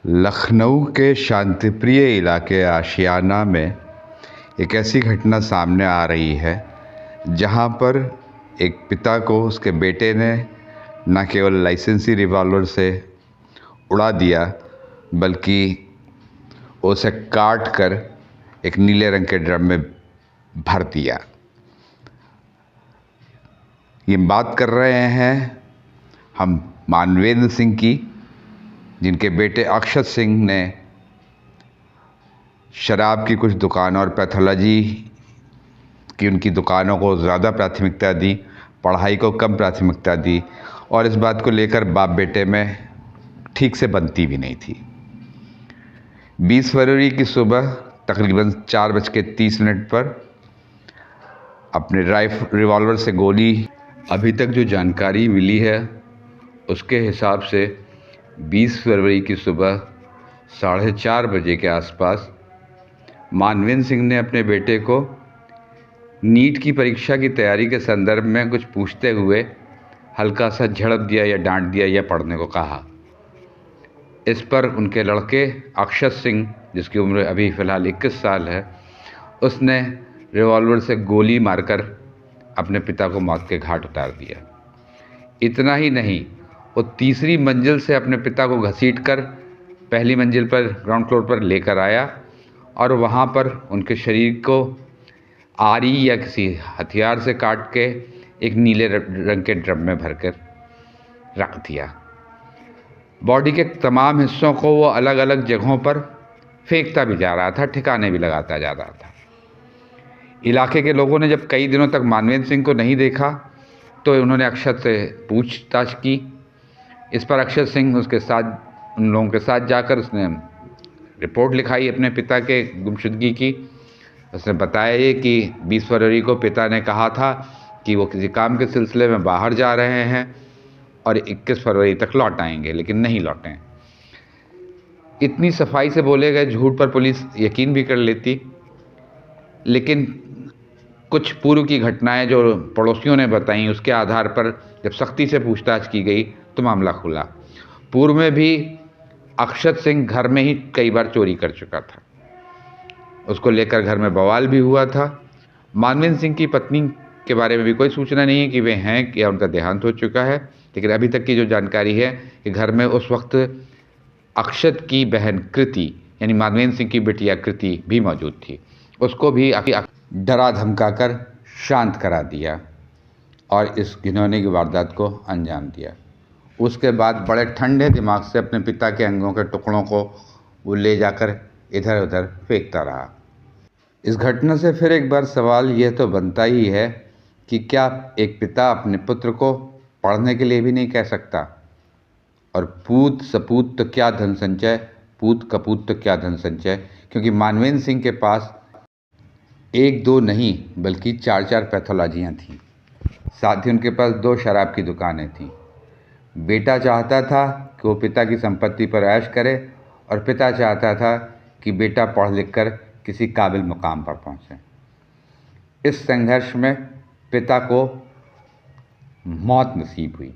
लखनऊ के शांतिप्रिय इलाके आशियाना में एक ऐसी घटना सामने आ रही है जहां पर एक पिता को उसके बेटे ने न केवल लाइसेंसी रिवॉल्वर से उड़ा दिया बल्कि उसे काट कर एक नीले रंग के ड्रम में भर दिया। ये बात कर रहे हैं हम मानवेंद्र सिंह की, जिनके बेटे अक्षत सिंह ने शराब की कुछ दुकानों और पैथोलॉजी की उनकी दुकानों को ज़्यादा प्राथमिकता दी, पढ़ाई को कम प्राथमिकता दी और इस बात को लेकर बाप बेटे में ठीक से बनती भी नहीं थी। 20 फरवरी की सुबह तकरीबन 4:30 पर अपने रिवॉल्वर से गोली, अभी तक जो जानकारी मिली है उसके हिसाब से 20 फरवरी की सुबह 4:30 बजे के आसपास मानवेंद्र सिंह ने अपने बेटे को नीट की परीक्षा की तैयारी के संदर्भ में कुछ पूछते हुए हल्का सा झड़प दिया या डांट दिया या पढ़ने को कहा। इस पर उनके लड़के अक्षत सिंह, जिसकी उम्र अभी फ़िलहाल 21 साल है, उसने रिवॉल्वर से गोली मारकर अपने पिता को मौत के घाट उतार दिया। इतना ही नहीं, वो तीसरी मंजिल से अपने पिता को घसीटकर पहली मंजिल पर ग्राउंड फ्लोर पर लेकर आया और वहाँ पर उनके शरीर को आरी या किसी हथियार से काट के एक नीले रंग के ड्रम में भरकर रख दिया। बॉडी के तमाम हिस्सों को वो अलग अलग जगहों पर फेंकता भी जा रहा था, ठिकाने भी लगाता जा रहा था। इलाके के लोगों ने जब कई दिनों तक मानवेंद्र सिंह को नहीं देखा तो उन्होंने अक्षत से पूछताछ की। इस पर अक्षत सिंह उसके साथ, उन लोगों के साथ जाकर उसने रिपोर्ट लिखाई अपने पिता के गुमशुदगी की। उसने बताया ये कि 20 फरवरी को पिता ने कहा था कि वो किसी काम के सिलसिले में बाहर जा रहे हैं और 21 फरवरी तक लौट आएंगे, लेकिन नहीं लौटे। इतनी सफाई से बोले गए झूठ पर पुलिस यकीन भी कर लेती, लेकिन कुछ पूर्व की घटनाएं जो पड़ोसियों ने बताई उसके आधार पर जब सख्ती से पूछताछ की गई तो मामला खुला। पूर्व में भी अक्षत सिंह घर में ही कई बार चोरी कर चुका था, उसको लेकर घर में बवाल भी हुआ था। मानवेंद्र सिंह की पत्नी के बारे में भी कोई सूचना नहीं है कि वे हैं या उनका देहांत हो चुका है, लेकिन अभी तक की जो जानकारी है कि घर में उस वक्त अक्षत की बहन कृति यानी मानवेंद्र सिंह की बिटिया कृति भी मौजूद थी। उसको भी डरा धमकाकर शांत करा दिया और इस घिनौने की वारदात को अंजाम दिया। उसके बाद बड़े ठंडे दिमाग से अपने पिता के अंगों के टुकड़ों को वो ले जाकर इधर उधर फेंकता रहा। इस घटना से फिर एक बार सवाल यह तो बनता ही है कि क्या एक पिता अपने पुत्र को पढ़ने के लिए भी नहीं कह सकता? और पूत सपूत तो क्या धन संचय, पूत कपूत तो क्या धन संचय, क्योंकि मानवेंद्र सिंह के पास 1-2 नहीं बल्कि 4-4 पैथोलॉजियाँ थीं। साथ ही उनके पास 2 शराब की दुकानें थीं। बेटा चाहता था कि वो पिता की संपत्ति पर ऐश करे और पिता चाहता था कि बेटा पढ़ लिख कर किसी काबिल मुकाम पर पहुँचे। इस संघर्ष में पिता को मौत नसीब हुई।